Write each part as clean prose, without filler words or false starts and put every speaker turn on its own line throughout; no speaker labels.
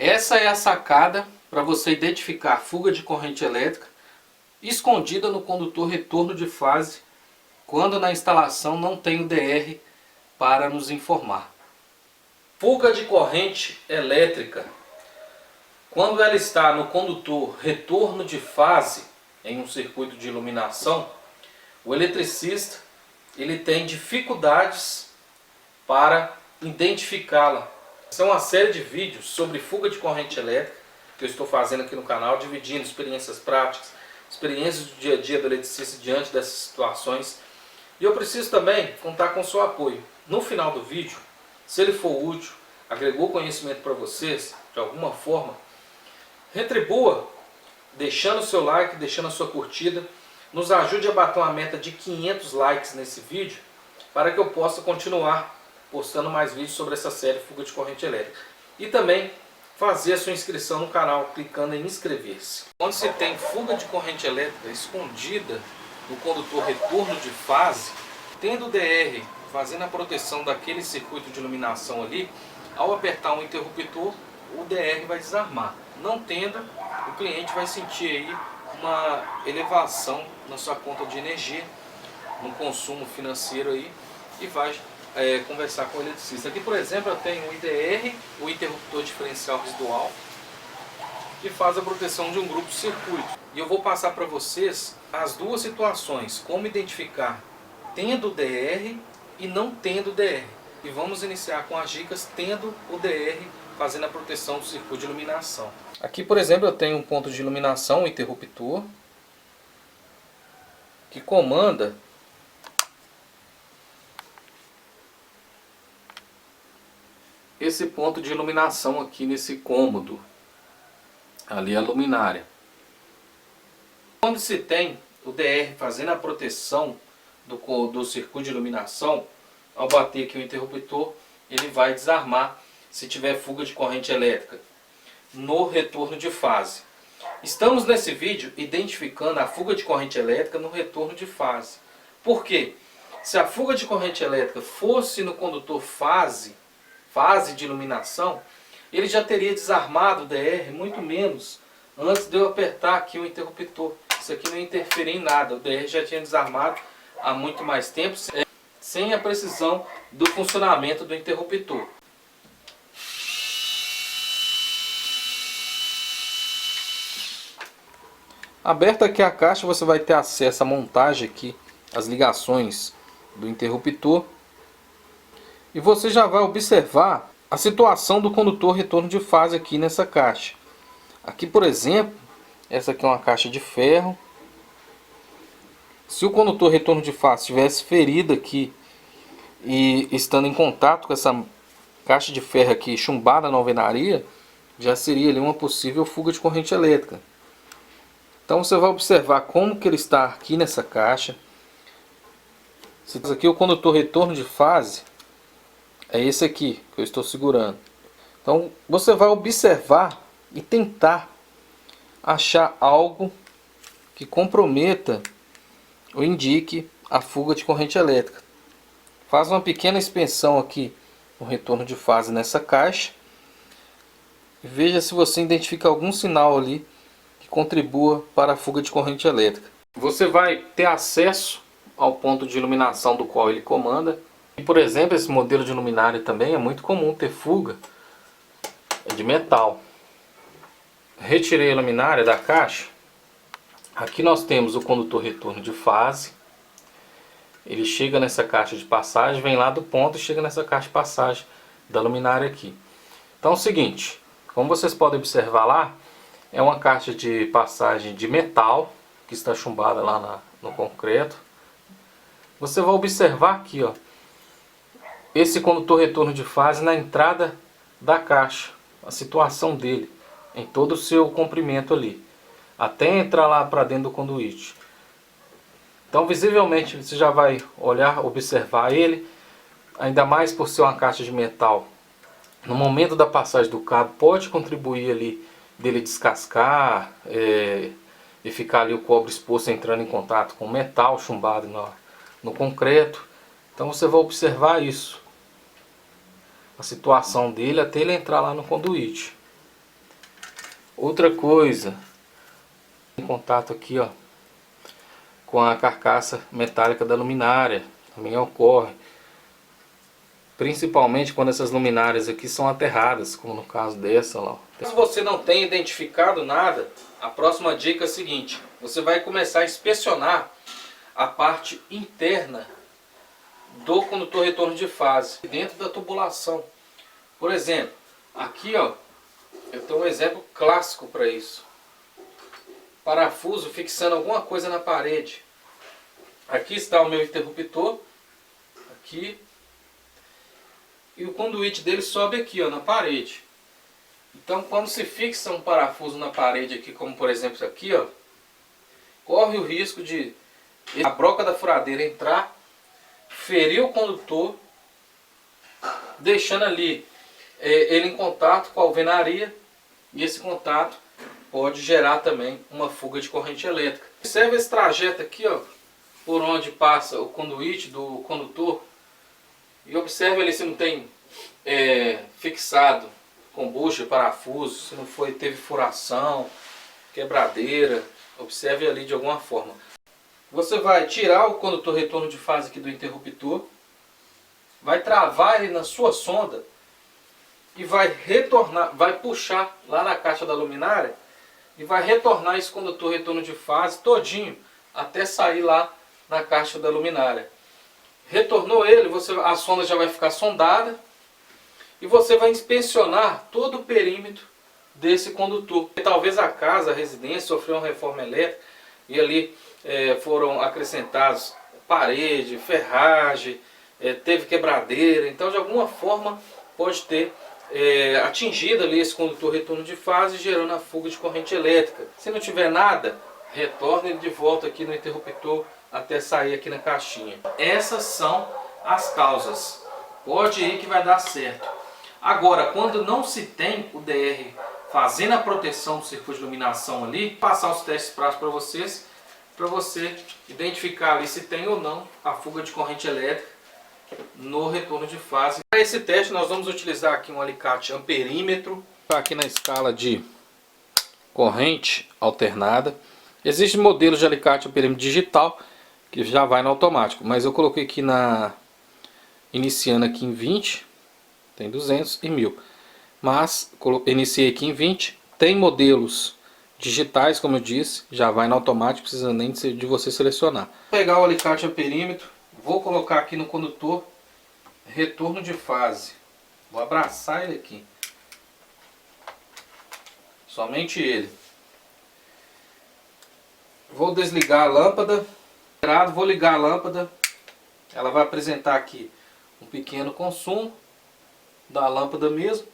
Essa é a sacada para você identificar fuga de corrente elétrica escondida no condutor retorno de fase quando na instalação não tem o DR para nos informar. Fuga de corrente elétrica. Quando ela está no condutor retorno de fase em um circuito de iluminação, o eletricista ele tem dificuldades para identificá-la. São uma série de vídeos sobre fuga de corrente elétrica que eu estou fazendo aqui no canal, dividindo experiências práticas, experiências do dia a dia do eletricista diante dessas situações. E eu preciso também contar com o seu apoio. No final do vídeo, se ele for útil, agregou conhecimento para vocês de alguma forma, retribua deixando o seu like, deixando a sua curtida. Nos ajude a bater uma meta de 500 likes nesse vídeo para que eu possa continuar postando mais vídeos sobre essa série Fuga de Corrente Elétrica. E também fazer a sua inscrição no canal clicando em inscrever-se. Quando se tem fuga de corrente elétrica escondida no condutor retorno de fase, tendo o DR fazendo a proteção daquele circuito de iluminação ali, ao apertar um interruptor, o DR vai desarmar. Não tendo, o cliente vai sentir aí uma elevação na sua conta de energia, no consumo financeiro aí, e vai conversar com o eletricista. Aqui, por exemplo, eu tenho o IDR, o interruptor diferencial residual, que faz a proteção de um grupo de circuito. E eu vou passar para vocês as duas situações, como identificar tendo o DR e não tendo o DR. E vamos iniciar com as dicas tendo o DR, fazendo a proteção do circuito de iluminação. Aqui, por exemplo, eu tenho um ponto de iluminação, um interruptor, que comanda esse ponto de iluminação aqui nesse cômodo. Ali é a luminária. Quando se tem o DR fazendo a proteção do circuito de iluminação, ao bater aqui o interruptor, ele vai desarmar se tiver fuga de corrente elétrica no retorno de fase. Estamos nesse vídeo identificando a fuga de corrente elétrica no retorno de fase. Por quê? Se a fuga de corrente elétrica fosse no condutor fase de iluminação, ele já teria desarmado o DR muito menos antes de eu apertar aqui o interruptor. Isso aqui não interferia em nada, o DR já tinha desarmado há muito mais tempo, sem a precisão do funcionamento do interruptor. Aberta aqui a caixa, você vai ter acesso à montagem aqui, as ligações do interruptor. E você já vai observar a situação do condutor retorno de fase aqui nessa caixa. Aqui, por exemplo, essa aqui é uma caixa de ferro. Se o condutor retorno de fase estivesse ferido aqui e estando em contato com essa caixa de ferro aqui chumbada na alvenaria, já seria ali uma possível fuga de corrente elétrica. Então você vai observar como que ele está aqui nessa caixa. Esse aqui é o condutor retorno de fase. É esse aqui que eu estou segurando. Então você vai observar e tentar achar algo que comprometa ou indique a fuga de corrente elétrica. Faz uma pequena inspeção aqui no retorno de fase nessa caixa. E veja se você identifica algum sinal ali que contribua para a fuga de corrente elétrica. Você vai ter acesso ao ponto de iluminação do qual ele comanda. E, por exemplo, esse modelo de luminária também é muito comum ter fuga de metal. Retirei a luminária da caixa. Aqui nós temos o condutor retorno de fase. Ele chega nessa caixa de passagem, vem lá do ponto e chega nessa caixa de passagem da luminária aqui. Então é o seguinte, como vocês podem observar lá, é uma caixa de passagem de metal que está chumbada lá no concreto. Você vai observar aqui, ó, esse condutor retorno de fase na entrada da caixa, a situação dele em todo o seu comprimento ali, até entrar lá para dentro do conduíte. Então visivelmente você já vai olhar, observar ele, ainda mais por ser uma caixa de metal. No momento da passagem do cabo pode contribuir ali dele descascar e ficar ali o cobre exposto entrando em contato com o metal chumbado no concreto. Então você vai observar isso, a situação dele até ele entrar lá no conduíte. Outra coisa, em contato aqui, ó, com a carcaça metálica da luminária, também ocorre. Principalmente quando essas luminárias aqui são aterradas, como no caso dessa lá. Se você não tem identificado nada, a próxima dica é a seguinte: você vai começar a inspecionar a parte interna do condutor retorno de fase, dentro da tubulação. Por exemplo, aqui ó, eu tenho um exemplo clássico para isso. Parafuso fixando alguma coisa na parede. Aqui está o meu interruptor, aqui. E o conduíte dele sobe aqui, ó, na parede. Então, quando se fixa um parafuso na parede aqui, como por exemplo isso aqui, ó, corre o risco de a broca da furadeira entrar, ferir o condutor, deixando ali ele em contato com a alvenaria, e esse contato pode gerar também uma fuga de corrente elétrica. Observe esse trajeto aqui, ó, por onde passa o conduíte do condutor. E observe ali se não tem fixado com bucha, parafuso, se não teve furação, quebradeira. Observe ali de alguma forma. Você vai tirar o condutor retorno de fase aqui do interruptor, vai travar ele na sua sonda e vai retornar, vai puxar lá na caixa da luminária e vai retornar esse condutor retorno de fase todinho até sair lá na caixa da luminária. Retornou ele, a sonda já vai ficar sondada e você vai inspecionar todo o perímetro desse condutor. Talvez a casa, a residência sofreu uma reforma elétrica e ali foram acrescentados parede, ferragem, teve quebradeira, então de alguma forma pode ter atingido ali esse condutor retorno de fase, gerando a fuga de corrente elétrica. Se não tiver nada, retorne ele de volta aqui no interruptor até sair aqui na caixinha. Essas são as causas. Pode ir que vai dar certo. Agora, quando não se tem o DR fazendo a proteção do circuito de iluminação ali, passar os testes práticos para você identificar ali se tem ou não a fuga de corrente elétrica no retorno de fase. Para esse teste nós vamos utilizar aqui um alicate amperímetro, aqui na escala de corrente alternada. Existem modelos de alicate amperímetro digital que já vai no automático, mas eu coloquei aqui iniciando aqui em 20, tem 200 e 1000, mas iniciei aqui em 20. Tem modelos digitais, como eu disse, já vai no automático, precisa nem de você selecionar. Vou pegar o alicate amperímetro, vou colocar aqui no condutor retorno de fase, vou abraçar ele aqui, somente ele. Vou desligar a lâmpada, vou ligar a lâmpada, ela vai apresentar aqui um pequeno consumo da lâmpada mesmo.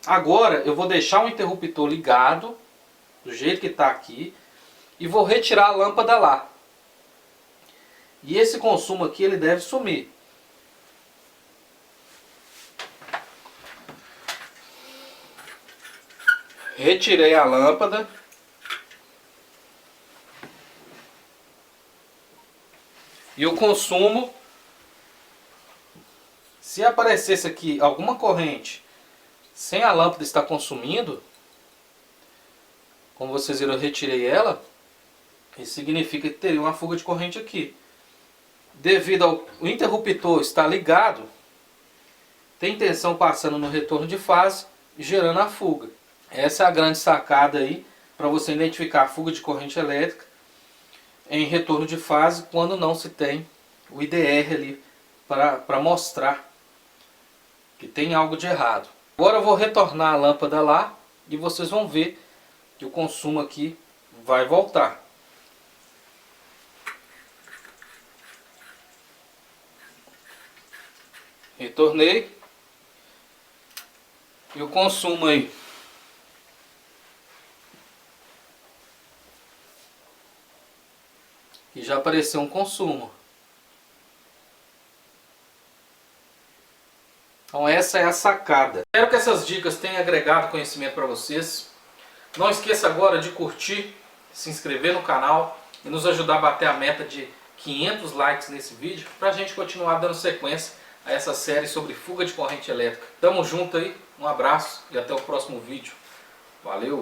Agora eu vou deixar o interruptor ligado, do jeito que está aqui, e vou retirar a lâmpada lá. E esse consumo aqui ele deve sumir. Retirei a lâmpada. E o consumo, se aparecesse aqui alguma corrente sem a lâmpada estar consumindo, como vocês viram, eu retirei ela, isso significa que teria uma fuga de corrente aqui. Devido ao interruptor estar ligado, tem tensão passando no retorno de fase, gerando a fuga. Essa é a grande sacada aí, para você identificar a fuga de corrente elétrica em retorno de fase, quando não se tem o IDR ali para mostrar que tem algo de errado. Agora eu vou retornar a lâmpada lá e vocês vão ver que o consumo aqui vai voltar. Retornei e o consumo aí e já apareceu um consumo. Então essa é a sacada. Espero que essas dicas tenham agregado conhecimento para vocês. Não esqueça agora de curtir, se inscrever no canal e nos ajudar a bater a meta de 500 likes nesse vídeo, para a gente continuar dando sequência a essa série sobre fuga de corrente elétrica. Tamo junto aí, um abraço e até o próximo vídeo. Valeu!